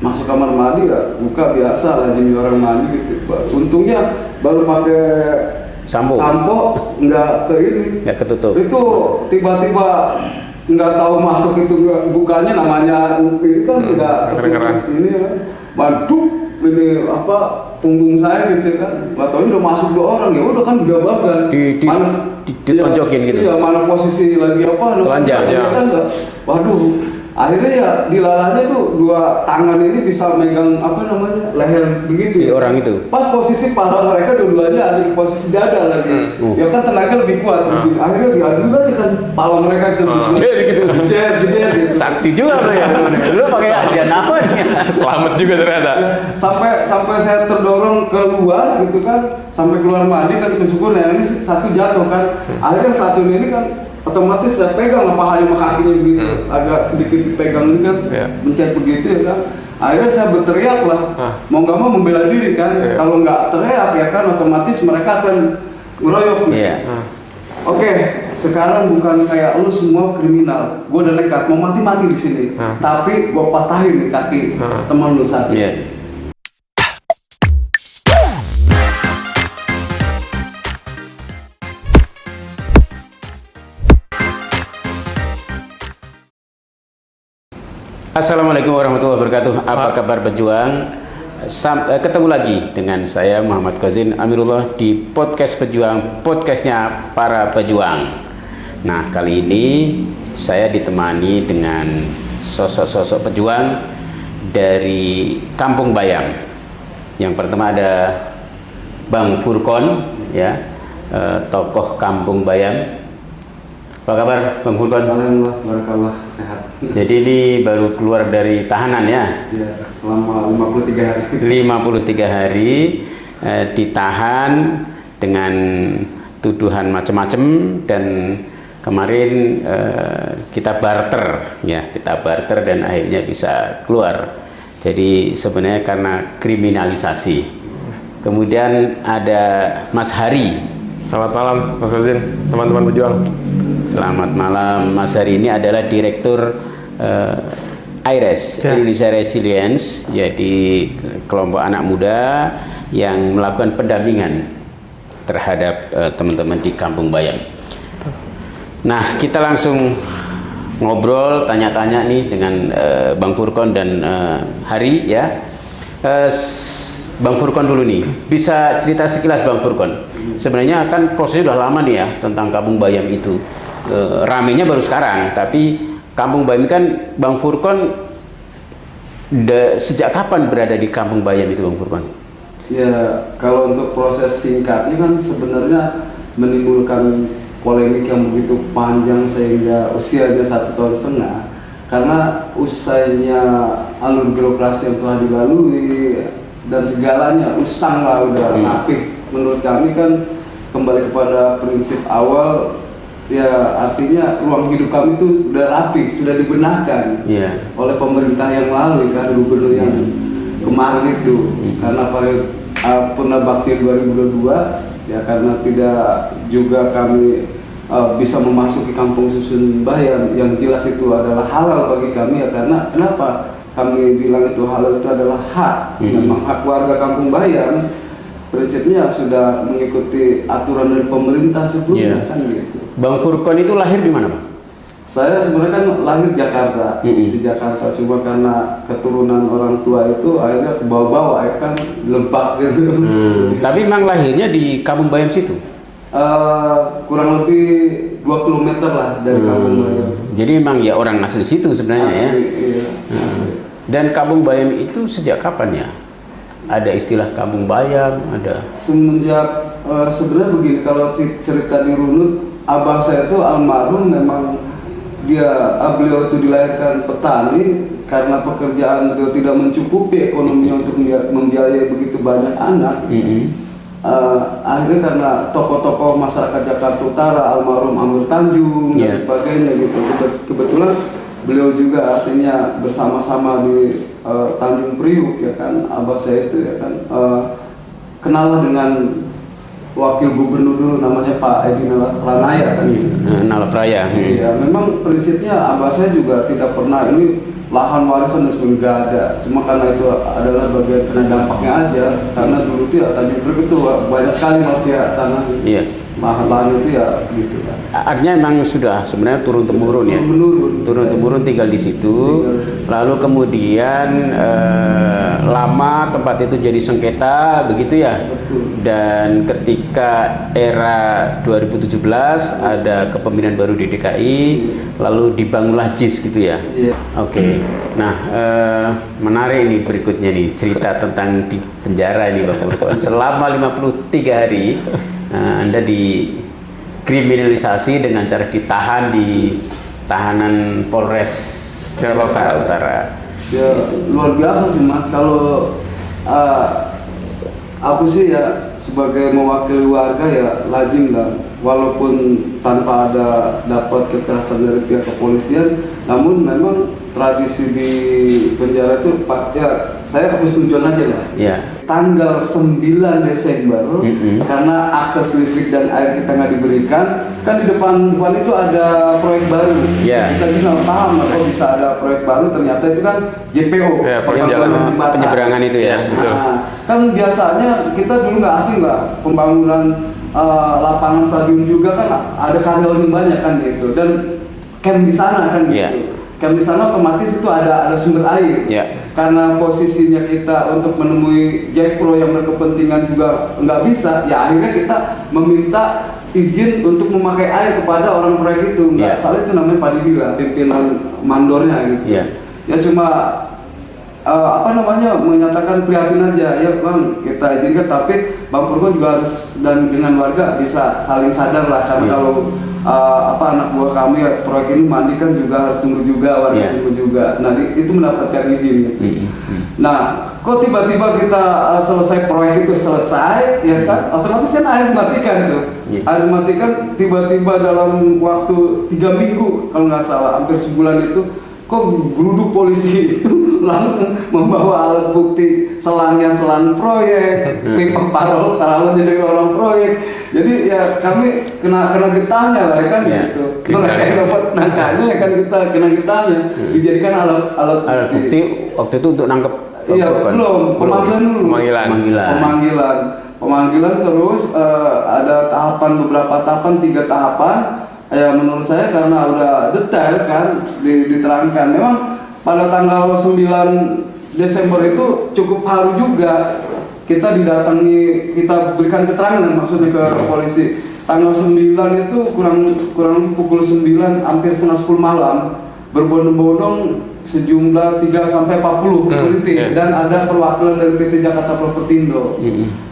masuk kamar mandi ya buka biasa lah jadi orang mandi gitu. Untungnya baru pakai sampo nggak ke ini, nggak ketutup. Itu tiba-tiba nggak tahu masuk itu bukanya namanya ini kan nggak ini ya. Waduh, ini apa punggung saya gitu kan, nggak tahu udah masuk 2 orang ya udah kan udah bagan ditonjokin gitu. Iya, mana posisi lagi apa telanjang ya kan enggak. Waduh, akhirnya ya dilalahnya tuh 2 tangan ini bisa megang apa namanya leher begitu si orang itu. Pas posisi paha mereka dua-duanya ada di posisi dada lagi. Ya kan tenaga lebih kuat. Akhirnya diadu aja kan pala mereka itu jeder gitu. Jeder. Sakti juga lo ya. Lu pakai ajian apa nih? Selamat juga ternyata. Ya, sampai saya terdorong keluar gitu kan, sampai keluar mandi kan bersyukur ya ini satu jatuh kan. Akhirnya yang satu ini kan otomatis saya pegang lah pahanya sama kakinya begitu, agak sedikit dipegang ini kan, mencet begitu ya kan. Akhirnya saya berteriak lah, mau nggak mau membela diri kan. Kalau nggak teriak ya kan otomatis mereka akan ngeroyok. Oke, sekarang bukan kayak lu semua kriminal, gue udah nekat mau mati di sini, tapi gue patahin di kaki teman lu satu. Assalamualaikum warahmatullahi wabarakatuh. Apa kabar pejuang? Ketemu lagi dengan saya Muhammad Kozin Amirullah di podcast pejuang, podcastnya para pejuang. Nah, kali ini saya ditemani dengan sosok-sosok pejuang dari Kampung Bayam. Yang pertama ada Bang Furkon, ya, tokoh Kampung Bayam. Apa kabar Bang Furkon? Alhamdulillah, barakallah, sehat. Jadi ini baru keluar dari tahanan ya? Iya, selama 53 hari. 53 hari ditahan dengan tuduhan macam-macam dan kemarin kita barter ya, dan akhirnya bisa keluar. Jadi sebenarnya karena kriminalisasi. Kemudian ada Mas Hari. Selamat malam Mas Kozin, teman-teman pejuang. Selamat malam. Mas Hari ini adalah Direktur IRES, Indonesia Resilience, jadi kelompok anak muda yang melakukan pendampingan terhadap teman-teman di Kampung Bayam. Nah, kita langsung ngobrol, tanya-tanya nih dengan Bang Furkon dan Hari ya. Bang Furkon dulu nih, bisa cerita sekilas Bang Furkon. Sebenarnya kan prosesnya udah lama nih ya tentang Kampung Bayam itu. Ramenya baru sekarang, tapi Kampung Bayam kan Bang Furkon sejak kapan berada di Kampung Bayam itu Bang Furkon? Ya, kalau untuk proses singkatnya kan sebenarnya menimbulkan polemik yang begitu panjang sehingga usianya 1,5 tahun. Karena usainya alur birokrasi yang telah dilalui dan segalanya usang lah udah rapih. Menurut kami kan kembali kepada prinsip awal. Ya, artinya ruang hidup kami itu udah rapi, sudah dibenahkan oleh pemerintah yang lalu kan, gubernur yang kemarin itu. Karena pada Purna Bakti 2022 ya, karena tidak juga kami bisa memasuki kampung susun Bayam yang jelas itu adalah halal bagi kami ya, karena kenapa kami bilang itu halal, itu adalah hak, memang hak warga Kampung Bayam. Prinsipnya sudah mengikuti aturan dari pemerintah sebelumnya kan gitu. Bang Furkon itu lahir di mana, Bang? Saya sebenarnya kan lahir di Jakarta, di Jakarta. Cuma karena keturunan orang tua itu akhirnya ke bawah-bawah ya kan, Lebak gitu. Tapi memang lahirnya di Kampung Bayam situ? Kurang lebih 2 km lah dari Kampung Bayam. Jadi memang ya orang asli situ sebenarnya ya? Iya, asli. Dan Kampung Bayam itu sejak kapan ya? Ada istilah Kampung Bayam, ada? Semenjak, sebenarnya begini, kalau cerita dirunut, abah saya itu almarhum memang beliau itu dilahirkan petani karena pekerjaan beliau tidak mencukupi ekonominya untuk membiayai begitu banyak anak. Akhirnya karena tokoh-tokoh masyarakat Jakarta Utara, almarhum Amir Tanjung dan sebagainya gitu, kebetulan beliau juga artinya bersama-sama di Tanjung Priuk ya kan, abah saya itu ya kan, kenal dengan wakil gubernur dulu namanya Pak Edi Nalapraya kan. Nalapraya. Ya, memang prinsipnya abah saya juga tidak pernah ini lahan warisan dan sebagainya nggak ada. Cuma karena itu adalah bagian kena dampaknya aja. Karena dulu itu ya Tanjung Priok itu banyak sekali mafia tanah. Iya. Lahan itu ya gitu kan. Artinya memang sudah sebenarnya turun temurun ya. Turun temurun tinggal di situ. Lalu kemudian lama tempat itu jadi sengketa begitu ya. Betul. Dan ketika era 2017 ada kepemimpinan baru di DKI, lalu dibangunlah JIS gitu ya. Iya. Oke. Nah, menarik ini berikutnya nih cerita tentang di penjara ini Bang Purkon. Selama 53 hari Anda dikriminalisasi dengan cara ditahan di tahanan Polres Jakarta Utara. Ya luar biasa sih Mas. Kalau aku sih ya sebagai mewakili warga ya lazim lah, walaupun tanpa ada dapat kekerasan dari pihak kepolisian, namun memang tradisi di penjara itu pas ya saya harus tujuan aja lah. Ya. Tanggal 9 Desember karena akses listrik dan air kita nggak diberikan, kan di depan itu ada proyek baru. Ya. Kita juga nggak paham lah kok bisa ada proyek baru, ternyata itu kan JPO Ya, proyek yang jalan jembatan. penyeberangan itu ya. Betul. Nah, kan biasanya kita dulu nggak asing lah pembangunan lapangan stadion juga kan ada karyawan yang banyak kan gitu, dan camp di sana kan gitu. Yeah. Camp di sana otomatis itu ada sumber air. Yeah. Karena posisinya kita untuk menemui Jakpro yang berkepentingan juga nggak bisa, ya akhirnya kita meminta izin untuk memakai air kepada orang proyek itu. Nggak Yeah. salah itu namanya Pak Didi lah, pimpinan mandornya gitu. Yeah. Ya cuma menyatakan prihatin aja ya Bang, kita izinkan, tapi Bang Purkon juga harus dan dengan warga bisa saling sadar lah, karena Yeah. kalau anak buah kami ya, proyek ini mandi kan juga harus tunggu juga, warga Yeah. tunggu juga. Nah itu mendapatkan izin gitu. Nah kok tiba-tiba kita selesai proyek itu selesai ya kan, otomatis kan air dimatikan tuh. Yeah. Air dimatikan tiba-tiba dalam waktu 3 minggu kalau nggak salah, hampir sebulan itu kok geruduk polisi itu langsung membawa alat bukti selangnya selang proyek, pipa paralon dari orang proyek. Jadi ya kami kena getahnya lah ya kan gitu. Mereka yang dapat nangkanya ya kan kita kena getahnya, dijadikan alat Bukti waktu itu untuk nangkep Iya belum, pemanggilan dulu. Pemanggilan terus ada beberapa tahapan, 3 tahapan. Ya menurut saya karena udah detail kan diterangkan. Memang pada tanggal 9 Desember itu cukup haru juga. Kita didatangi, kita berikan keterangan maksudnya ke polisi. Tanggal 9 itu kurang pukul 9, hampir setengah 10 malam, berbondong-bondong sejumlah 3 sampai 40 security dan ada perwakilan dari PT Jakarta Propertindo.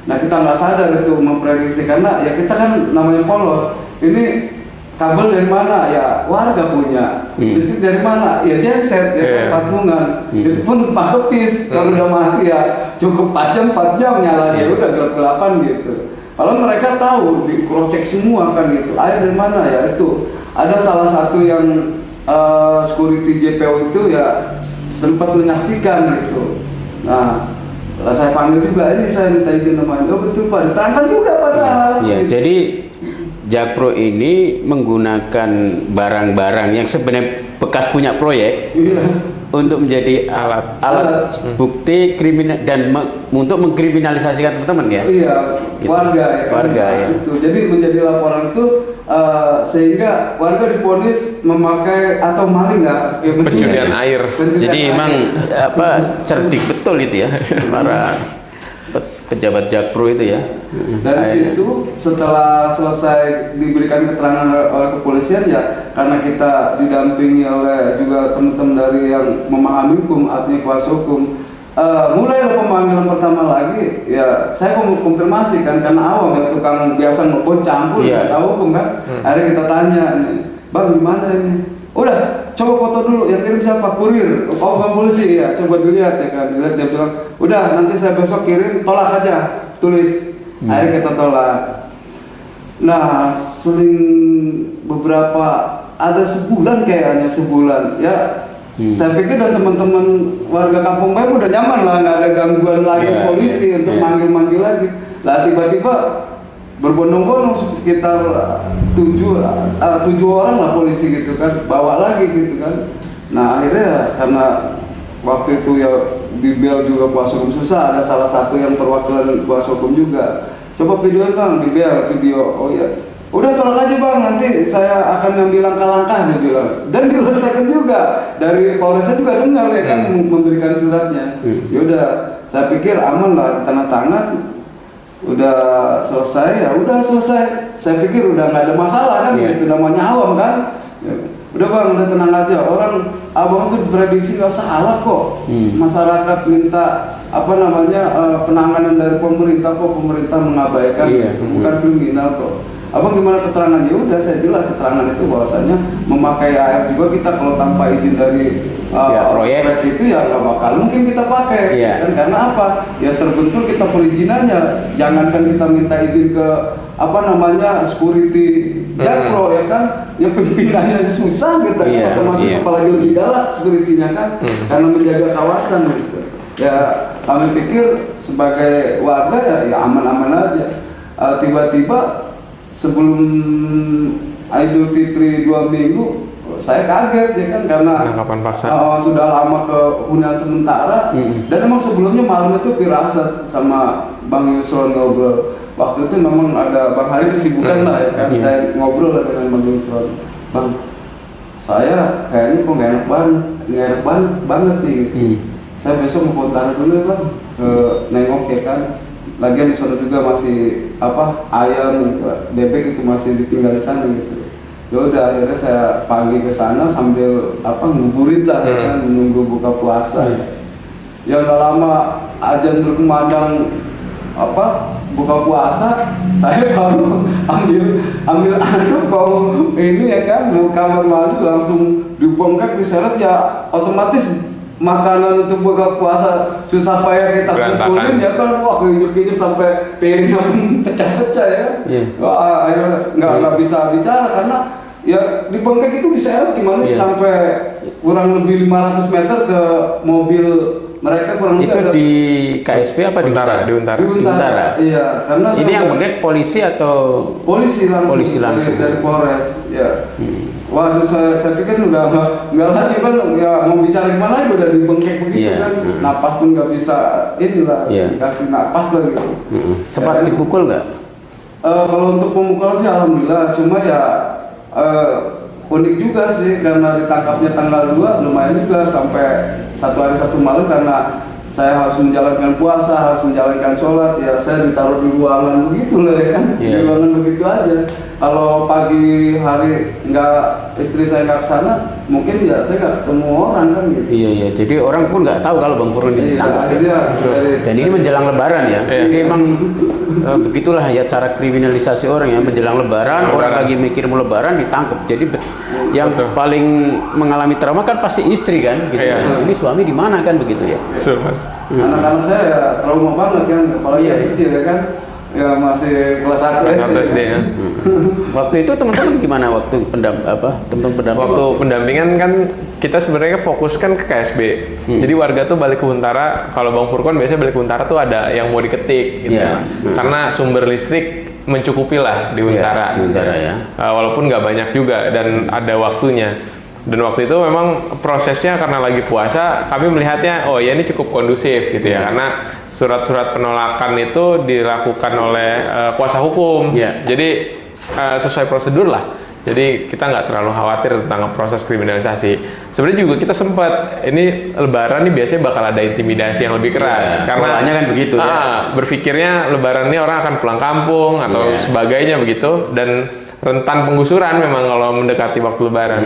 Nah kita nggak sadar itu memprediksi, karena ya kita kan namanya polos. Ini kabel dari mana? Ya warga punya. Listrik dari mana? Ya genset, ya patungan. Itu pun pakepis. Kalau udah mati ya cukup 4 jam nyala, ya udah gelap-gelapan gitu. Kalau mereka tahu di cross check semua kan gitu. Air dari mana? Ya itu. Ada salah satu yang security JPO itu ya sempat menyaksikan gitu. Nah setelah saya panggil juga, ini saya minta izin namanya. Oh betul Pak, diterangkan juga padahal. Ya, jadi Jakpro ini menggunakan barang-barang yang sebenarnya bekas punya proyek untuk menjadi alat bukti kriminal dan untuk mengkriminalisasikan teman-teman ya. Iya, gitu. Warga ya. Itu. Jadi menjadi laporan itu sehingga warga diponis memakai atau maling nggak? Ya, Pencurian air. Jadi emang cerdik betul itu ya para pejabat Jakpro itu ya. Dari situ setelah selesai diberikan keterangan oleh kepolisian ya, karena kita didampingi oleh juga teman-teman dari yang memahami hukum, artinya kuasa hukum, mulai pemanggilan pertama lagi ya saya konfirmasi kan, karena awam ya, tukang biasa ngebon campur nggak tahu hukum kan. Akhirnya kita tanya, Bang gimana ini? Udah, coba foto dulu, yang kirim siapa? Kurir, bukan polisi ya, coba dilihat ya kan. Dilihat, dia bilang, udah nanti saya besok kirim, tolak aja, tulis. Akhirnya kita tolak. Nah, seling beberapa, ada sebulan kayaknya, ya. Saya pikir dan teman-teman warga Kampung Bayam udah nyaman lah, nggak ada gangguan lagi polisi untuk manggil-manggil lagi. Lah tiba-tiba berbondong-bondong sekitar 7 orang lah polisi gitu kan, bawa lagi gitu kan. Nah akhirnya karena waktu itu ya di bel juga kuasa hukum susah, ada salah satu yang perwakilan kuasa hukum juga. Coba videoin bang, di bel video. Oh ya, udah tolak aja bang, nanti saya akan ngambil langkah-langkah, dia bilang. Dan diselesaikan juga dari Polresnya juga dengar ya kan memberikan suratnya. Yaudah, saya pikir aman lah, tanda tangan, udah selesai, ya udah selesai. Saya pikir udah nggak ada masalah kan, itu namanya awam kan. Ya, udah bang, udah tenang aja. Orang abang tuh prediksi nggak salah kok. Masyarakat minta apa namanya penanganan dari pemerintah kok, pemerintah mengabaikan, bukan kriminal kok. Abang gimana keterangannya? Udah saya jelas keterangan itu bahwasanya memakai air juga kita kalau tanpa izin dari proyek itu ya nggak bakal mungkin kita pakai. Dan karena apa? Ya terbentur kita perizinannya. Jangankan kita minta izin ke apa namanya security jakpro ya kan, ya pimpinannya susah gitu, otomatis apalagi lebih galak securitynya kan, karena menjaga kawasan gitu. Ya kami pikir sebagai warga ya aman-aman aja. Tiba-tiba sebelum Idul Fitri 2 minggu saya kaget ya kan, karena sudah lama ke hunian sementara. Dan emang sebelumnya malam itu firasat sama Bang Yusron ngobrol. Waktu itu memang ada Bang Hari kesibukan lah ya kan, saya ngobrol lah dengan Bang Yusron. Bang, saya kayaknya kok nggak enak banget nih. Saya besok mau kontak dulu ya bang, nengok ya kan. Lagian di sana juga masih apa ayam, bebek itu masih ditinggal di sana gitu. Ya udah akhirnya saya pagi ke sana sambil apa nguburit lah ya kan, menunggu buka puasa. Ya nggak lama azan berkumandang apa buka puasa, saya baru ambil anduk mau ini ya kan, mau kamar mandi langsung dibongkar diseret ya otomatis. Makanan untuk buka puasa susah payah kita kumpulin ya kan, wah keinjek sampai piringnya pecah-pecah ya. Wah akhirnya nggak bisa bicara karena ya di bengkek itu diseret gimana sampai kurang lebih 500 meter ke mobil mereka kurang itu lebih di KSP apa di Untara? Di Untara. Iya, karena ini yang bengkek polisi atau polisi langsung dari Polres ya. Waduh, saya pikir nggak lagi kan, ya mau bicara gimana aja udah dibengkek begitu kan, napas pun nggak bisa inilah dikasih napas lah gitu. Sempat dipukul nggak? Kalau untuk pemukulan sih alhamdulillah, cuma ya unik juga sih karena ditangkapnya tanggal 2 lumayan juga sampai 1 hari 1 malam karena saya harus menjalankan puasa, harus menjalankan sholat, ya saya ditaruh di ruangan begitu lah ya kan, di ruangan begitu aja. Kalau pagi hari istri saya nggak kesana, mungkin ya saya nggak ketemu orang kan gitu. Iya, jadi orang pun nggak tahu kalau Bang Purun ditangkap. Dan ini menjelang Lebaran ya, jadi emang begitulah ya cara kriminalisasi orang ya, menjelang Lebaran, orang lagi mikir mau Lebaran ditangkap. Jadi yang paling mengalami trauma kan pasti istri kan, gitu. Ini suami di mana kan begitu ya. Anak-anak saya ya trauma banget kan, apalagi yang kecil ya kan, ya masih kelas 1 SD ya. Waktu itu teman-teman gimana waktu pendampingan? Waktu pendampingan kan kita sebenarnya fokuskan ke KSB. Jadi warga tuh balik ke Untara, kalau Bang Furkon biasanya balik ke Untara tuh ada yang mau diketik gitu. Karena sumber listrik mencukupi lah di Untara. Di Untara ya. Walaupun nggak banyak juga dan ada waktunya. Dan waktu itu memang prosesnya karena lagi puasa, kami melihatnya, oh ya ini cukup kondusif gitu ya, karena surat-surat penolakan itu dilakukan oleh kuasa hukum, jadi sesuai prosedur lah. Jadi kita nggak terlalu khawatir tentang proses kriminalisasi. Sebenarnya juga kita sempat, ini Lebaran nih biasanya bakal ada intimidasi yang lebih keras, karena kan begitu. Berpikirnya Lebaran ini orang akan pulang kampung atau sebagainya begitu, dan rentan penggusuran memang kalau mendekati waktu Lebaran.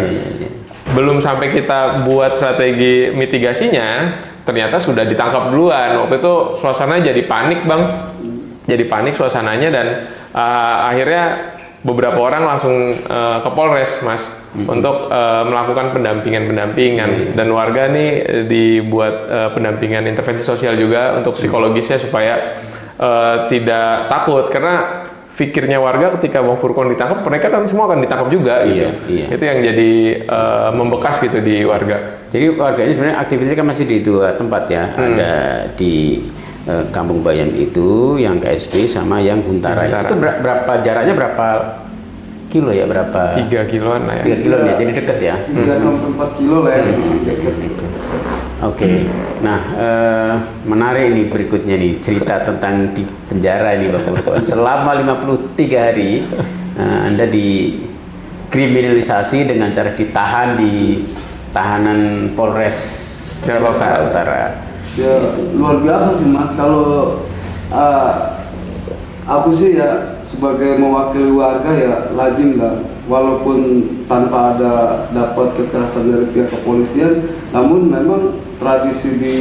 Belum sampai kita buat strategi mitigasinya, ternyata sudah ditangkap duluan. Waktu itu suasana jadi panik bang, jadi panik suasananya, dan akhirnya beberapa orang langsung ke Polres mas untuk melakukan pendampingan dan warga nih dibuat pendampingan intervensi sosial juga untuk psikologisnya supaya tidak takut, karena pikirnya warga ketika Bang Furkon ditangkap, mereka kan semua akan ditangkap juga gitu. Itu yang jadi membekas gitu di warga. Jadi warga ini sebenarnya aktivitasnya kan masih di 2 tempat ya, ada di Kampung Bayam itu yang KSP sama yang Huntara. Itu berapa jaraknya, berapa kilo ya, berapa? 3 kiloan lah ya. 3 kilo ya, jadi deket ya. 3 sampai 4 kilo lah ya. Oke, nah menarik ini berikutnya nih, cerita tentang di penjara ini Bapak Purko. Selama 53 hari Anda dikriminalisasi dengan cara ditahan di tahanan Polres Jakarta Utara. Ya luar biasa sih Mas, kalau aku sih ya sebagai mewakili warga ya lazim lah, walaupun tanpa ada dapat kekerasan dari pihak kepolisian, namun memang tradisi di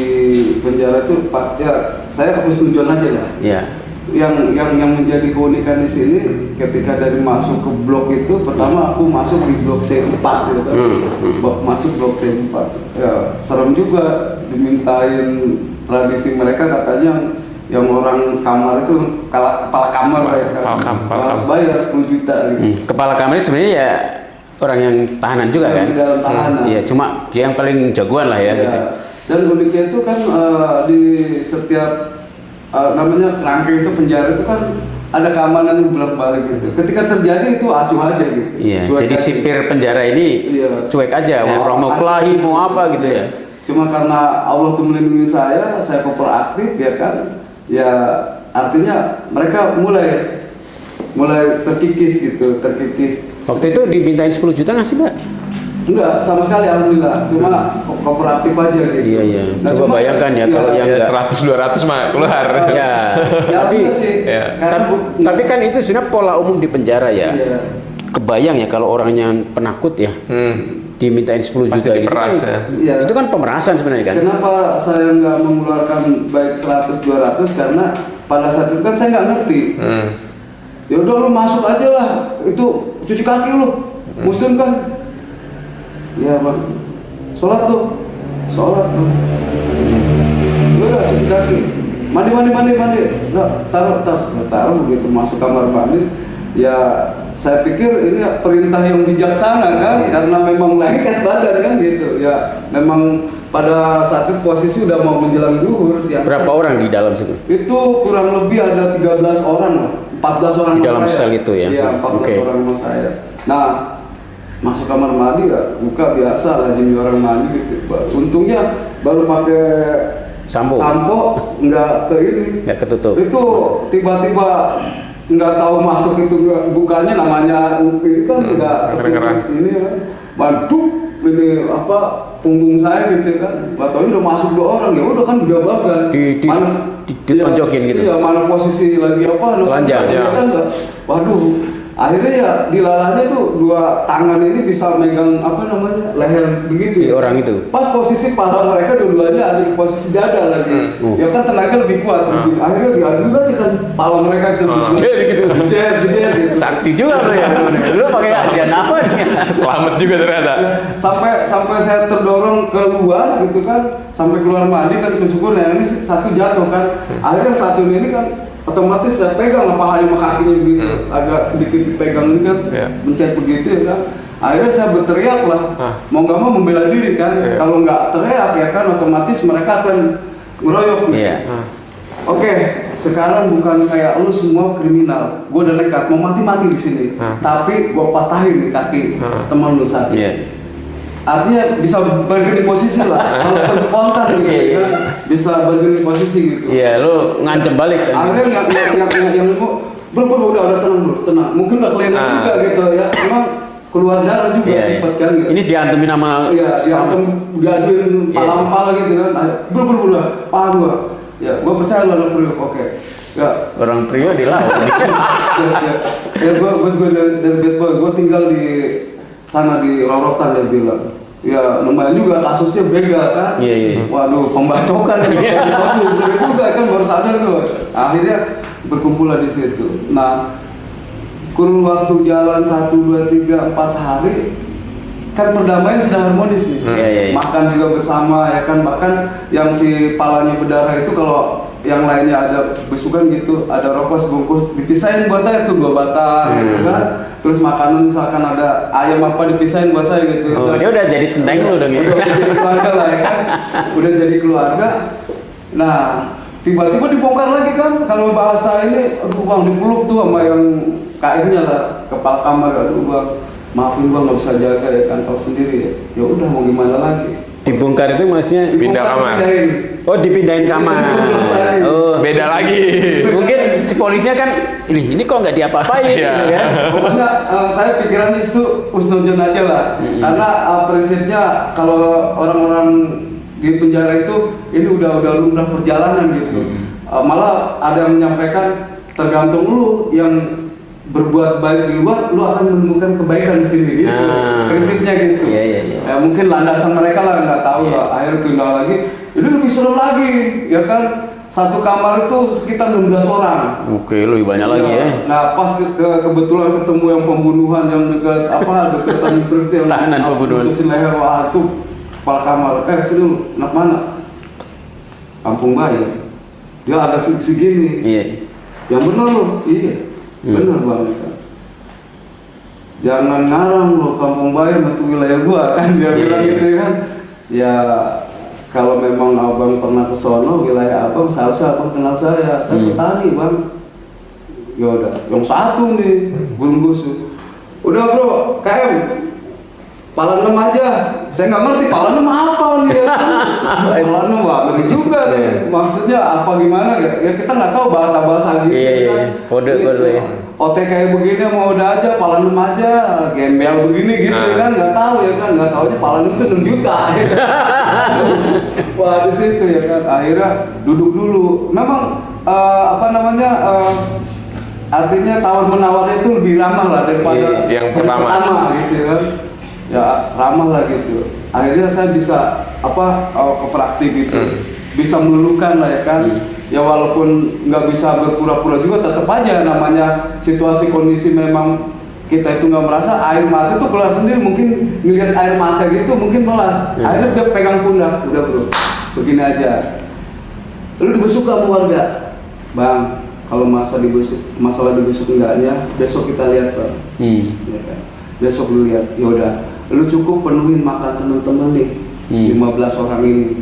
penjara itu pas ya saya setujuan aja lah. Ya. Yang menjadi keunikan di sini ketika dari masuk ke blok itu, pertama aku masuk di blok C4 gitu kan. Masuk blok C4. Ya serem juga dimintain tradisi mereka, katanya yang orang kamar itu kepala kamar ya kan. Harus bayar 10 juta gitu. Kepala kamar sebenarnya ya orang yang tahanan juga kan? Di dalam tahanan. Iya, cuma dia yang paling jagoan lah ya, gitu. Dan uniknya itu kan di setiap namanya kerangkeng itu penjara itu kan ada keamanan yang bolak-balik gitu. Ketika terjadi itu acuh aja gitu. Iya, Cuek jadi aja. sipir penjara ini cuek aja, mau kelahi, mau apa gitu ya. Cuma karena Allah tuh melindungi saya kooperatif ya kan. Ya artinya mereka mulai terkikis gitu, terkikis. Waktu itu dimintain 10 juta ngasih nggak? Enggak, sama sekali alhamdulillah. Cuma kooperatif aja gitu. Iya. Nah, Coba bayangkan ya kalau yang Ya enggak. 100-200 mah keluar. Ya, Ya, tapi enggak sih. ya. Karena tapi kan itu sebenarnya pola umum di penjara ya. Iya. Kebayang ya kalau orang yang penakut ya dimintain 10 Pasti juta itu diperas kan, ya. Iya. itu kan pemerasan sebenarnya kan. Kenapa saya nggak mengeluarkan baik 100-200? Karena pada saat itu kan saya nggak ngerti. Ya udah lu masuk aja lah, itu cuci kaki lu, muslim kan? Ya bang, sholat tuh. Udah cuci kaki, mandi. Nggak, taruh tas, taruh begitu masuk kamar mandi. Ya saya pikir ini perintah yang bijaksana kan, karena memang lengket badan kan gitu. Ya memang pada saat itu posisi udah mau menjelang zuhur siang. Berapa orang di dalam situ? Itu kurang lebih ada 13 orang lah, 14 orang Di sama dalam saya. sel itu ya? Iya, 14 Oke. orang sama saya. Nah, masuk kamar mandi ya, buka biasa lah jadi orang mandi gitu. Untungnya baru pakai Sampo? nggak ke ini. Nggak ketutup? Itu tiba-tiba nggak tahu masuk itu bukanya, namanya ini kan nggak kedengeran. ini kan. Waduh, ini apa punggung saya gitu kan. Bataunya udah masuk 2 orang, ya udah kan udah bagan. Ditonjokin gitu? Iya, mana posisi lagi apa? Telanjang, ya. Kan, waduh, akhirnya ya dilalahnya tuh 2 tangan ini bisa megang apa namanya leher begitu. Si orang itu? Pas posisi paha mereka dua-duanya ada di posisi dada lagi. Ya kan tenaga lebih kuat. Akhirnya diadu aja kan pala mereka itu. Gede gitu. Gede gitu. Sakti juga lo ya. Lu pakai ajian apa nih? Selamat juga ternyata. Ya, sampai saya terdorong keluar gitu kan, sampai keluar mandi kan bersyukur ya ini satu jatuh kan. Akhirnya yang satu ini kan otomatis saya pegang lah pahanya sama kakinya begitu, agak sedikit dipegang ini kan, mencet begitu ya kan. Akhirnya saya berteriak lah, mau nggak mau membela diri kan. Kalau nggak teriak ya kan otomatis mereka akan ngeroyok. Iya. Oke, sekarang bukan kayak lu semua kriminal, gue udah nekat mau mati di sini, tapi gue patahin di kaki teman lu satu. Iya. Artinya bisa bergerak posisi lah, kalau spontan gitu kan, bisa bergerak posisi gitu. Iya, lu ngancem balik kan. Akhirnya yang bro udah tenang. Mungkin udah kelihatan juga gitu ya. Emang keluar darah juga sempat kan gitu. Ini diantemin sama Iya, diaduin pala gitu kan. Bro paham gua. Ya, gua percaya lah bro. Oke. Ya, orang pria dilawan. ya gua dari bad boy, gua tinggal di sana di Rorotan dia bilang. Ya lumayan juga kasusnya begal kan. Iya. Waduh, pembacokan ya. Waduh, bener juga kan baru sadar tuh. Akhirnya berkumpul di situ. Nah, kurun waktu jalan 1, 2, 3, 4 hari kan perdamaian sudah harmonis nih. Iya. Makan juga bersama ya kan, bahkan yang si palanya berdarah itu kalau yang lainnya ada besukan gitu, ada rokok sebungkus dipisahin buat saya tuh 2 batang gitu kan. Terus makanan misalkan ada ayam apa dipisahin buat saya gitu. Oh, dia udah jadi centeng lu dong ya. Udah jadi keluarga lah ya kan. Udah jadi keluarga. Nah, tiba-tiba dibongkar lagi kan. Kalau bahasa ini, aduh bang dipeluk tuh sama yang KM-nya lah. kepala kamar, aduh bang, maafin bang nggak bisa jaga ya kan, tahu sendiri ya. Ya udah mau gimana lagi. Dibongkar itu maksudnya Pindah kamar. Pindahin. oh dipindahin kamar. Oh, Beda lagi. mungkin si polisnya kan ini kok nggak diapa-apain Iya. gitu kan. Pokoknya saya pikiran itu husnuzon aja lah. Karena prinsipnya kalau orang-orang di penjara itu ini udah lumrah perjalanan gitu. Malah ada yang menyampaikan tergantung lu yang berbuat baik di luar, lu akan menemukan kebaikan di sini gitu. Prinsipnya gitu. Iya, iya, iya. Ya, mungkin landasan mereka lah nggak tahu lah. Akhirnya pindah lagi, ini lebih seru lagi, ya kan? Satu kamar itu sekitar 16 orang. Oke, lebih banyak lagi ya. Nah, pas kebetulan ketemu yang pembunuhan yang dekat dekat itu yang Tahanan pembunuhan. putusin leher, wah itu kepala kamar. Sini lu, anak mana? Kampung Bayam. Dia agak segini. Iya. Yang benar lu, iya. Benar banget kan. Jangan ngarang lo Kampung Bayam itu wilayah gua kan dia bilang gitu kan. Ya kalau memang abang pernah ke sono wilayah abang seharusnya abang kenal saya petani bang. Ya udah, yang satu nih Gunung Gusu. Udah bro, KM Pala 6 aja. Saya nggak ngerti Pala 6 apa nih ya. Pala 6 wah ngeri juga nih. Maksudnya apa gimana ya kita nggak tahu bahasa-bahasa gitu kan. Kode ya. OT kayak begini mau udah aja, Pala 6 aja, gembel begini gitu kan, nggak tahu ya kan, nggak tahunya Pala 6 itu 6 juta. Ya. Wah di situ ya kan, akhirnya duduk dulu. Memang artinya tawar menawarnya itu lebih ramah lah daripada yang pertama gitu kan. Ya ramah lah gitu. Akhirnya saya bisa kooperatif gitu, bisa melulukan lah ya kan. Ya walaupun nggak bisa berpura-pura juga tetap aja namanya situasi kondisi memang kita itu nggak merasa air mata itu keluar sendiri, mungkin ngelihat air mata gitu mungkin melas. Akhirnya dia pegang pundak, udah bro, begini aja. Lu dibusuk sama warga, bang. Kalau masalah dibusuk enggaknya, besok kita lihat bang. Ya kan? Besok lu lihat, yaudah. Lu cukup penuhin makan teman-teman nih, 15 orang ini.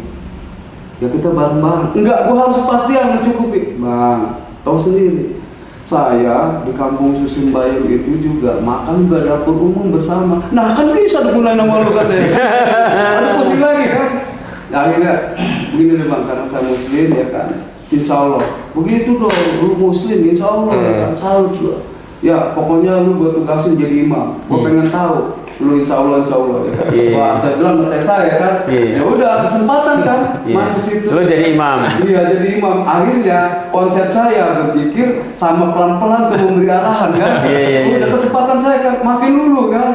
Ya kita bareng-bareng. Enggak, gua harus pastian mencukupi. Bang, tahu sendiri. Saya di kampung Susun Bayam itu juga makan juga dapur umum bersama. Nah kan bisa digunain nama lu katanya. Ada pusing lagi kan. Nah, akhirnya begini nih bang, karena saya muslim ya kan. Insya Allah. Begitu dong, lu muslim insya Allah ya kan. Salut lu. Ya pokoknya lu gua tugasin jadi imam. Gua pengen tahu. Lu insya Allah ya kan. Wah saya bilang ke saya kan. Ya udah kesempatan kan. Masuk situ. Lu jadi imam. Iya jadi imam. Akhirnya konsep saya berzikir sama pelan-pelan tuh memberi arahan kan. Udah kesempatan saya kan makin dulu kan.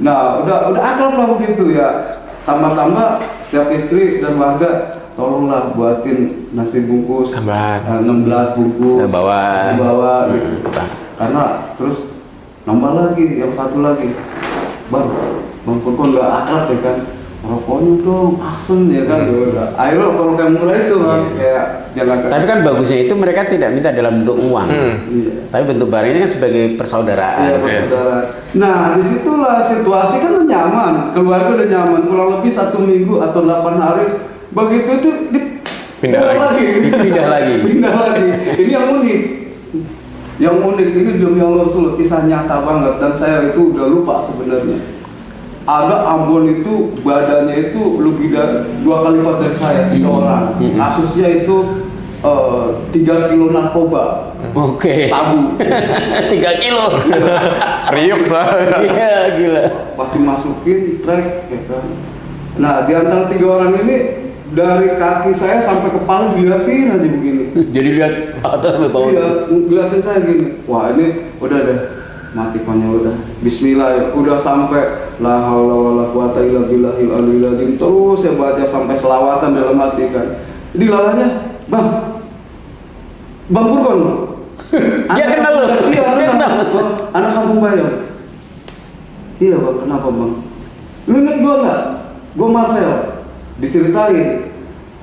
Nah udah akrab lah begitu ya. Tambah-tambah setiap istri dan warga tolonglah buatin nasi bungkus tambahan 16 bungkus bawa gitu. Karena terus nambah lagi yang satu lagi. Bang Purkon nggak akrab ya kan, rokoknya dong asem ya kan, udah. Akhirnya kalau kayak mulai itu mas kayak jangan. Tapi kan bagusnya itu mereka tidak minta dalam bentuk uang, tapi bentuk barang ini kan sebagai persaudaraan. Iya persaudaraan. Nah disitulah situasi kan udah nyaman, keluarga udah nyaman, kurang lebih 1 minggu atau 8 hari, begitu itu pindah lagi. Pindah lagi. Ini yang unik ini demi Allah Rasul, kisah nyata banget dan saya itu udah lupa sebenarnya. Ada Ambon itu badannya itu lebih dari 2 kali lipat dari saya, 3 orang. Kasusnya itu 3 kilo narkoba. Oke. Sabu. 3 kilo. Riuk soalnya. Iya gila. Pasti masukin trek ya kan. Nah di antara 3 orang ini dari kaki saya sampai kepala dilihatin aja begini. Jadi lihat atas sampai bawah. Iya, ngeliatin saya gini. Wah ini udah deh, mati pokoknya udah. Bismillah ya, udah sampai la haula wala quwata illa billahil aliyil azim. Terus saya baca sampai selawatan dalam hati kan. Jadi lalanya, Bang Purkon. Dia kenal lu. Iya, Dia kenal. Anak Kampung Bayam. Iya bang, kenapa bang? Lu inget gua nggak? Gua Marcel. Diceritain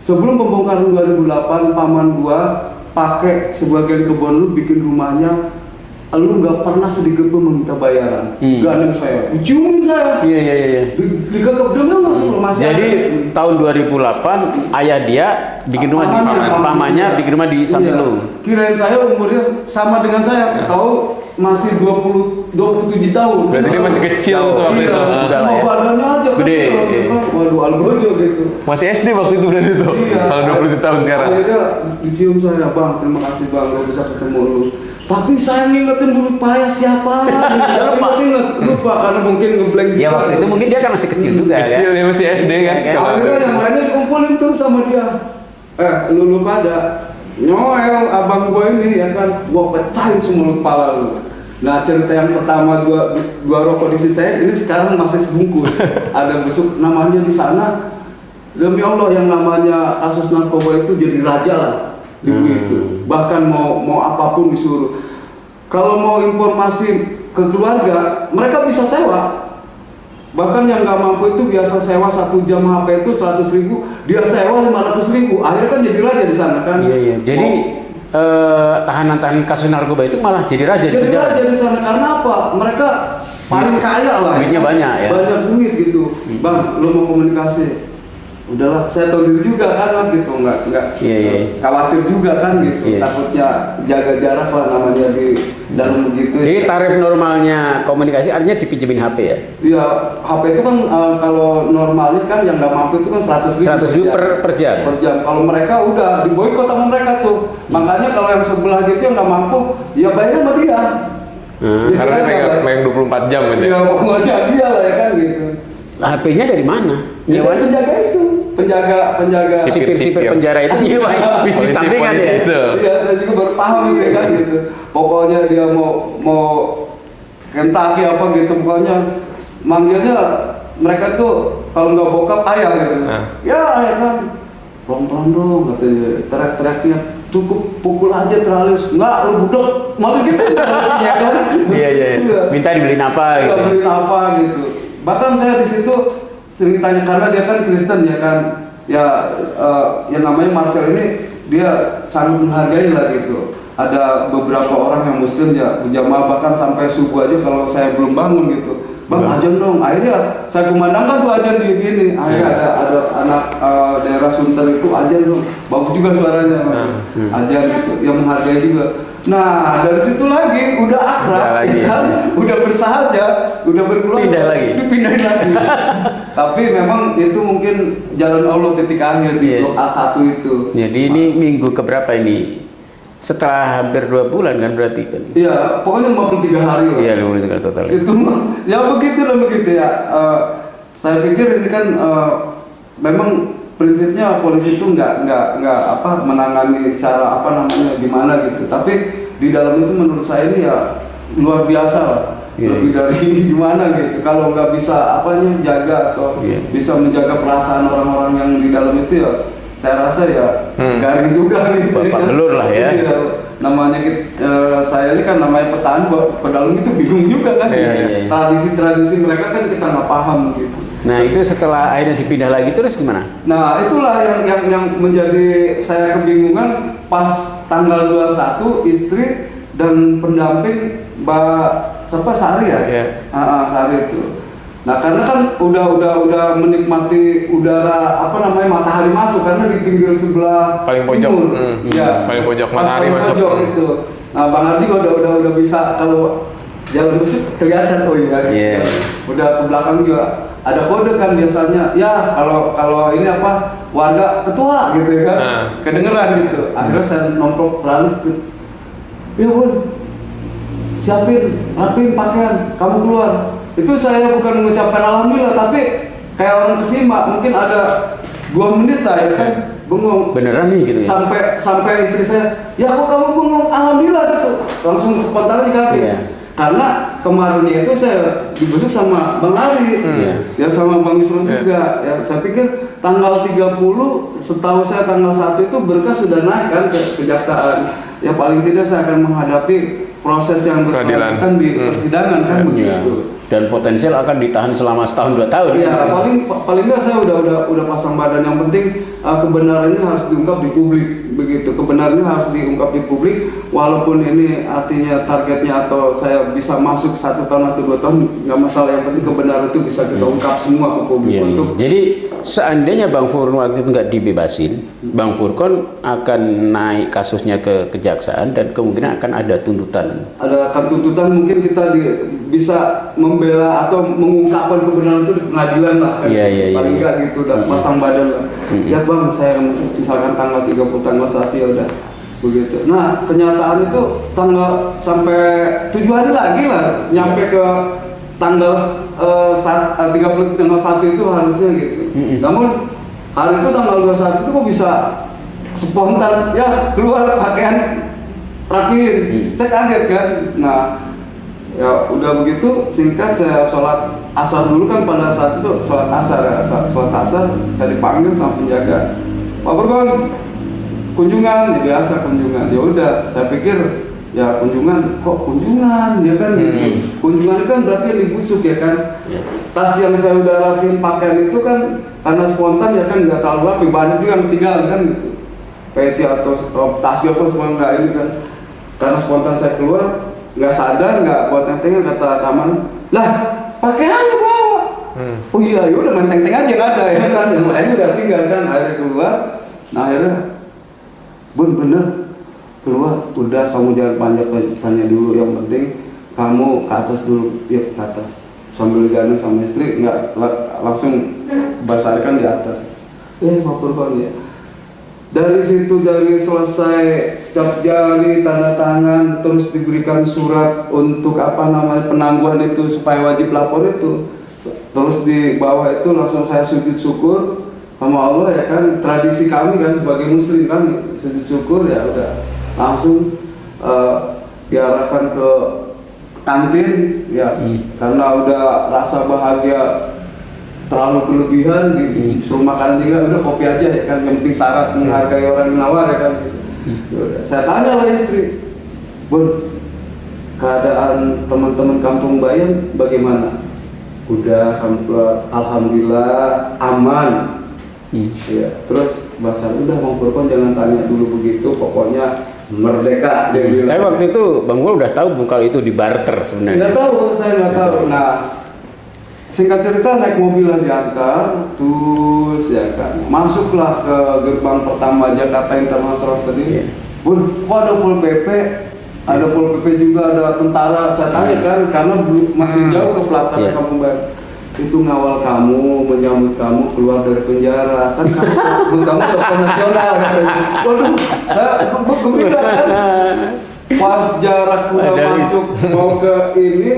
sebelum pembongkaran 2008 paman gua pakai sebagian kebun lu bikin rumahnya, lu nggak pernah sedikit pun meminta bayaran. Gandeng saya, ciumin saya. Iya. Dikekep dulu masuk masih. Jadi tahun 2008 ayah dia bikin rumah di pamannya bikin rumah di samping lu. Kirain saya umurnya sama dengan saya. Tahu masih 27 tahun. Berarti dia masih kecil tuh waktu itu. Sudah lah ya. Badannya aja Gede, kecil, iya. kan. Waduh, algojo gitu. Masih SD waktu itu berarti tuh. Iya. Kalau 20 tahun sekarang. Akhirnya dicium saya, Bang, terima kasih Bang, udah bisa ketemu lu. Tapi saya ngingetin dulu payah siapa? lupa karena mungkin ngeblank. Ya waktu itu mungkin dia kan masih kecil juga Kecil kan. dia masih SD kan. Iya, Kalau Akhirnya ada- yang lainnya dikumpulin tuh sama dia. Lu pada Noel, abang gua ini ya kan, gua pecahin semua kepala lu. Nah, cerita yang pertama dua rokok di sisi saya ini sekarang masih sebungkus. Ada besuk namanya di sana. Demi Allah yang namanya kasus narkoba itu jadi raja lah di itu. Bahkan mau apapun disuruh. Kalau mau informasi ke keluarga, mereka bisa sewa. Bahkan yang nggak mampu itu biasa sewa 1 jam HP itu 100.000, dia sewa 500.000. Akhirnya kan jadi raja di sana kan. Iya. Jadi tahanan-tahanan kasus narkoba itu malah jadi raja di Jadi penjara. raja di sana karena apa? Mereka paling kaya lah. Duitnya banyak ya. Banyak duit gitu. Bang, lo mau komunikasi? Udahlah, saya tahu diri juga kan Mas gitu, nggak Iya. khawatir juga kan gitu. Iya. Takutnya jaga jarak lah namanya di dalam begitu. Jadi tarif normalnya komunikasi artinya dipinjemin HP ya? Iya, HP itu kan kalau normalnya kan yang nggak mampu itu kan 100.000 100.000 per jam. Per jam. Kalau mereka udah diboikot sama mereka tuh. Makanya kalau yang sebelah gitu yang nggak mampu, ya bayarnya sama dia. Gitu Karena dia aja, megang 24 jam gitu. ya pokoknya dia lah ya kan gitu. HP-nya dari mana? Ya, Nyewa penjaga itu, penjaga. sipir-sipir penjara itu nyewa bisnis Polisi- sampingan polisi ya? itu. Iya, saya juga baru paham gitu ya kan gitu. Pokoknya dia mau Kentucky apa gitu, pokoknya manggilnya mereka tuh kalau nggak bokap ayah gitu. Nah. Ya ayah kan, pelan-pelan dong katanya, teriak-teriaknya. Cukup pukul aja teralis, enggak lu budek, malu gitu ya kan? Iya. Minta dibeliin apa Nggak gitu? beliin apa gitu. Bahkan saya di situ sering tanya karena dia kan Kristen ya kan, yang namanya Marcel ini dia sangat menghargai lah gitu. Ada beberapa orang yang Muslim ya berjamaah bahkan sampai subuh aja kalau saya belum bangun gitu. Bang ajan dong, akhirnya saya kumandangkan tuh ajan di gini. Akhirnya ada anak daerah Sunter itu ajan dong, bagus juga suaranya, ajan gitu, yang menghargai juga. Nah dari situ lagi udah akrab, Udah lagi. ya kan? Udah bersahaja, udah berkeluarga, Pindah lagi. dipindahin lagi. Tapi memang itu mungkin jalan Allah titik akhir di Iya. blok A1 itu. Jadi ini minggu keberapa ini? Setelah hampir 2 bulan kan berarti kan? Iya, pokoknya 53 hari lah. Iya, 53 total. Itu mah, ya begitu ya. Saya pikir ini kan memang prinsipnya polisi itu nggak menangani cara gimana gitu. Tapi di dalam itu menurut saya ini ya luar biasa lah. Iya. Lebih dari gimana gitu. Kalau nggak bisa jaga atau Iya. bisa menjaga perasaan orang-orang yang di dalam itu ya saya rasa ya garing juga gitu. Bapak belur lah ya. Iya. Namanya saya ini kan namanya petani, pedalang itu bingung juga kan. Iya. Tradisi-tradisi mereka kan kita nggak paham gitu. Nah itu setelah akhirnya dipindah lagi terus gimana? Nah itulah yang menjadi saya kebingungan pas tanggal 21 istri dan pendamping Mbak Sari ya? Iya. Sari itu. Nah karena kan udah menikmati udara matahari masuk karena di pinggir sebelah Paling pojok. timur. Ya, paling pojok pas matahari paling masuk. pojok itu. Nah Bang Arji udah bisa kalau jalan bus kelihatan Iya. Udah ke belakang juga ada kode kan biasanya. Ya kalau ini warga ketua gitu ya kan. Kedengeran gitu. Akhirnya saya nomplok teralis tuh. Ya Bun, siapin, rapiin pakaian, kamu keluar. Itu saya bukan mengucapkan alhamdulillah, tapi kayak orang kesimak, mungkin ada 2 menit lah ya kan, bengong. Beneran nih gitu ya? Sampai istri saya, ya kok kamu bengong, alhamdulillah gitu. Langsung spontan aja kami. Iya. Karena kemarinnya itu saya dibesuk sama Bang Ali, ya sama Bang Islam juga. Ya, saya pikir tanggal 30, setahu saya tanggal 1 itu berkas sudah naik kan ke kejaksaan. Ya paling tidak saya akan menghadapi proses yang berkelanjutan di persidangan kan begitu. Dan potensial akan ditahan selama setahun 2 tahun. Ya paling nggak saya udah pasang badan. Yang penting kebenarannya harus diungkap di publik begitu. Kebenarannya harus diungkap di publik walaupun ini artinya targetnya atau saya bisa masuk 1 tahun atau 2 tahun nggak masalah. Yang penting kebenaran itu bisa kita ungkap semua ke publik Iya. untuk Jadi seandainya Bang Furkon waktu itu nggak dibebasin, Bang Furkon akan naik kasusnya ke kejaksaan dan kemungkinan akan ada tuntutan. Ada akan tuntutan, mungkin kita bisa membela atau mengungkapkan kebenaran itu di pengadilan lah kan. Paling nggak gitu, udah pasang badan lah. Siap Bang, saya misalkan tanggal 30 tanggal 1 ya udah begitu. Nah kenyataan itu tanggal sampai 7 hari lagi lah nyampe ke tanggal 30 tanggal 1 itu harusnya gitu. Namun hari itu tanggal 21 itu kok bisa spontan ya keluar pakaian rapiin. Saya kaget kan. Nah ya udah begitu, singkat saya sholat asar dulu kan, pada saat itu sholat asar ya, sholat asar saya dipanggil sama penjaga, Pak Furkon kunjungan, ya biasa kunjungan. Ya udah saya pikir ya kunjungan, kok kunjungan ya kan gitu. Kunjungan kan berarti yang dibusuk ya kan. Tas yang saya udah rapiin pakaian itu kan karena spontan ya kan, nggak terlalu rapi, banyak juga yang tinggal kan gitu. Peci atau tas apa semua nggak ini kan. Karena spontan saya keluar, nggak sadar, nggak buat tenteng, kata Taman, lah pakaiannya bawa. Oh iya, ya udah main teng aja nggak ada ya kan, yang lain udah tinggal kan. Akhirnya keluar, nah akhirnya Bun bener keluar, udah kamu jangan banyak tanya dulu, yang penting kamu ke atas dulu, ya ke atas sambil digandeng sama istri, nggak langsung basarkan di atas. Pak Furkon ya. Dari situ, dari selesai cap jari, tanda tangan, terus diberikan surat untuk apa namanya penangguhan itu supaya wajib lapor itu, terus di bawah itu langsung saya sujud syukur sama Allah ya kan, tradisi kami kan sebagai muslim kan, sujud syukur ya udah langsung diarahkan ke kantin ya. Karena udah rasa bahagia terlalu berlebihan gitu, suruh makan juga, udah kopi aja ya kan, yang penting syarat menghargai orang yang nawar ya kan gitu. Yaudah, saya tanya lah istri, Bun, keadaan teman-teman kampung Bayam bagaimana? Udah alhamdulillah aman. Ya, terus bahasa udah Bang Furkon jangan tanya dulu begitu, pokoknya merdeka dia bilang. Tapi waktu itu Bang Furkon udah tahu kalau itu di barter sebenarnya. Nggak tahu, saya nggak tahu. Nah, singkat cerita naik mobil lah diantar, terus ya kan masuklah ke gerbang pertama Jakarta International Stadium. Bun, kok ada Pol PP? Ada Pol PP juga, ada tentara. Saya tanya kan, karena masih jauh ke pelataran Kampung Bayam. Itu ngawal kamu, menyambut kamu keluar dari penjara kan, kamu tokoh nasional katanya. Waduh, saya gembira kan. Pas jarak udah masuk mau ke ini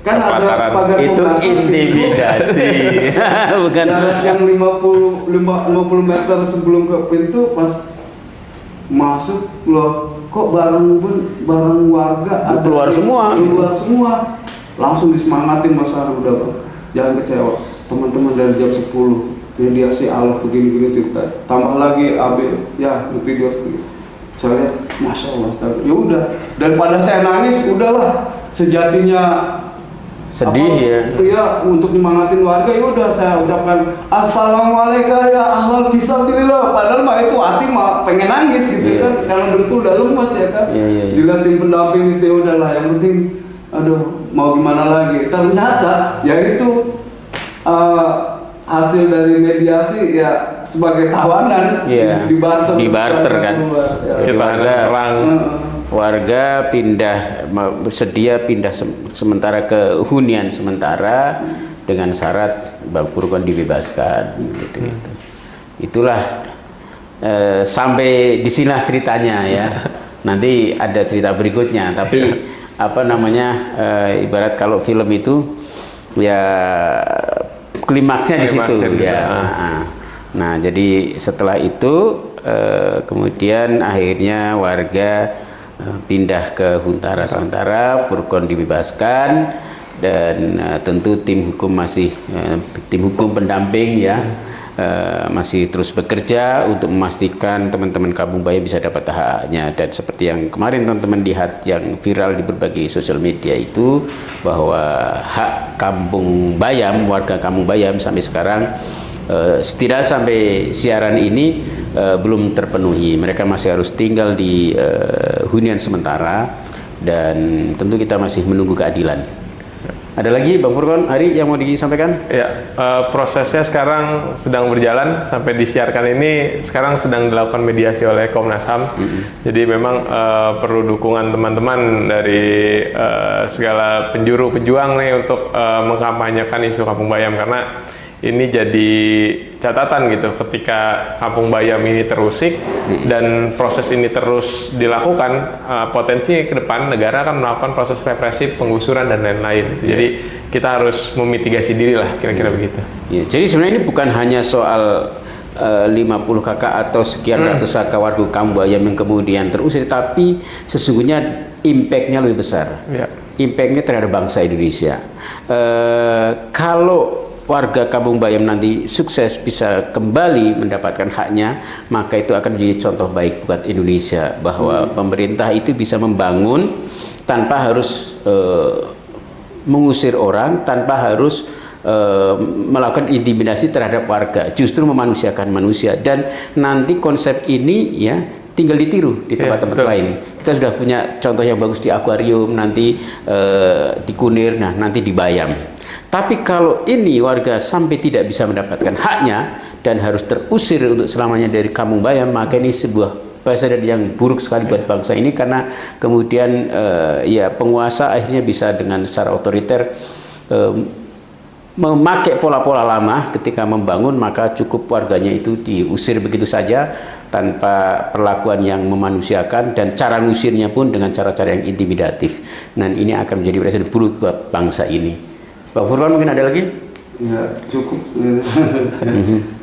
kan ada pagar itu intimidasi. Bukan yang 50 meter sebelum ke pintu, pas masuk loh kok barang warga ada keluar semua, langsung disemangatin Mas Ar, udah jangan kecewa, teman-teman dari jam 10 mediasi Allah begini-begini cerita, tambah lagi AB ya video saya, masya Allah, ya udah, daripada saya nangis udahlah, sejatinya sedih ya. Iya, untuk nyemangatin warga ya udah saya ucapkan assalamualaikum ya ahlal fisabilillah, padahal mah itu hati mah pengen nangis gitu kan, karena dengkul udah lemes ya kan. Dilihatin pendamping istri udahlah, yang penting aduh mau gimana lagi. Ternyata ya itu hasil dari mediasi ya sebagai tawanan dibarter kan. Warga pindah, bersedia pindah sementara ke hunian sementara dengan syarat Bang Furkon dibebaskan gitu. Itulah sampai di sini ceritanya ya. Nanti ada cerita berikutnya, tapi apa namanya, ibarat kalau film itu ya klimaksnya di situ ya. Nah, jadi setelah itu kemudian akhirnya warga pindah ke Huntara sementara, Furkon dibebaskan, dan tentu tim hukum masih tim hukum pendamping ya masih terus bekerja untuk memastikan teman-teman Kampung Bayam bisa dapat haknya. Dan seperti yang kemarin teman-teman lihat yang viral di berbagai sosial media itu, bahwa hak Kampung Bayam, warga Kampung Bayam sampai sekarang setidaknya sampai siaran ini belum terpenuhi. Mereka masih harus tinggal di hunian sementara, dan tentu kita masih menunggu keadilan. Ada lagi Bang Furqon, Hari yang mau disampaikan? Ya, prosesnya sekarang sedang berjalan sampai disiarkan ini sekarang sedang dilakukan mediasi oleh Komnas HAM. Jadi memang perlu dukungan teman-teman dari segala penjuru pejuang nih untuk mengkampanyekan isu Kampung Bayam, karena ini jadi catatan gitu ketika Kampung Bayam ini terusik dan proses ini terus dilakukan, potensi ke depan negara akan melakukan proses represif, penggusuran dan lain-lain. Jadi kita harus memitigasi diri lah, kira-kira begitu. Ya, jadi sebenarnya ini bukan hanya soal 50 kakak atau sekian ratus kakak warga Kampung Bayam yang kemudian terusir, tapi sesungguhnya impact-nya lebih besar. Ya. Impact-nya terhadap bangsa Indonesia. Kalau warga Kampung Bayam nanti sukses bisa kembali mendapatkan haknya, maka itu akan menjadi contoh baik buat Indonesia, bahwa pemerintah itu bisa membangun tanpa harus mengusir orang, tanpa harus melakukan intimidasi terhadap warga, justru memanusiakan manusia. Dan nanti konsep ini ya tinggal ditiru di tempat-tempat lain. Kita sudah punya contoh yang bagus di akuarium, nanti di Kunir, nah nanti di Bayam. Tapi kalau ini warga sampai tidak bisa mendapatkan haknya dan harus terusir untuk selamanya dari Kampung Bayam, maka ini sebuah presiden yang buruk sekali buat bangsa ini, karena kemudian ya penguasa akhirnya bisa dengan secara otoriter memakai pola-pola lama ketika membangun, maka cukup warganya itu diusir begitu saja tanpa perlakuan yang memanusiakan, dan cara ngusirnya pun dengan cara-cara yang intimidatif. Dan ini akan menjadi presiden buruk buat bangsa ini. Pak Furqon, mungkin ada lagi? Ya, cukup.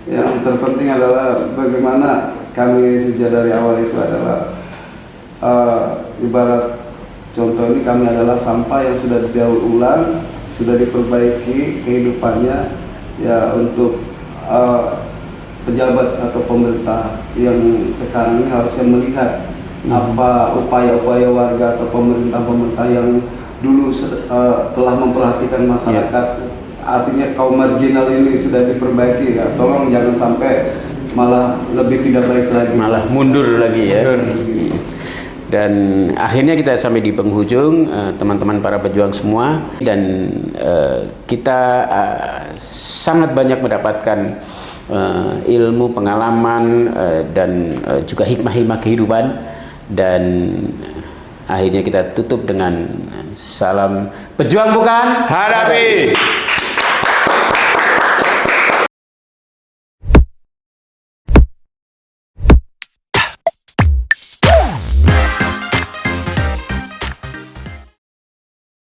Yang terpenting adalah bagaimana kami sejak dari awal itu adalah ibarat contoh ini, kami adalah sampah yang sudah didaur ulang, sudah diperbaiki kehidupannya ya untuk pejabat atau pemerintah yang sekarang ini harusnya melihat apa upaya-upaya warga atau pemerintah-pemerintah yang dulu telah memperhatikan masyarakat, artinya kaum marginal ini sudah diperbaiki ya. Tolong jangan sampai malah lebih tidak baik lagi, malah mundur lagi ya. Dan akhirnya kita sampai di penghujung, teman-teman para pejuang semua, dan kita sangat banyak mendapatkan ilmu, pengalaman, dan juga hikmah-hikmah kehidupan. Dan akhirnya kita tutup dengan salam pejuang bukan Hadapi.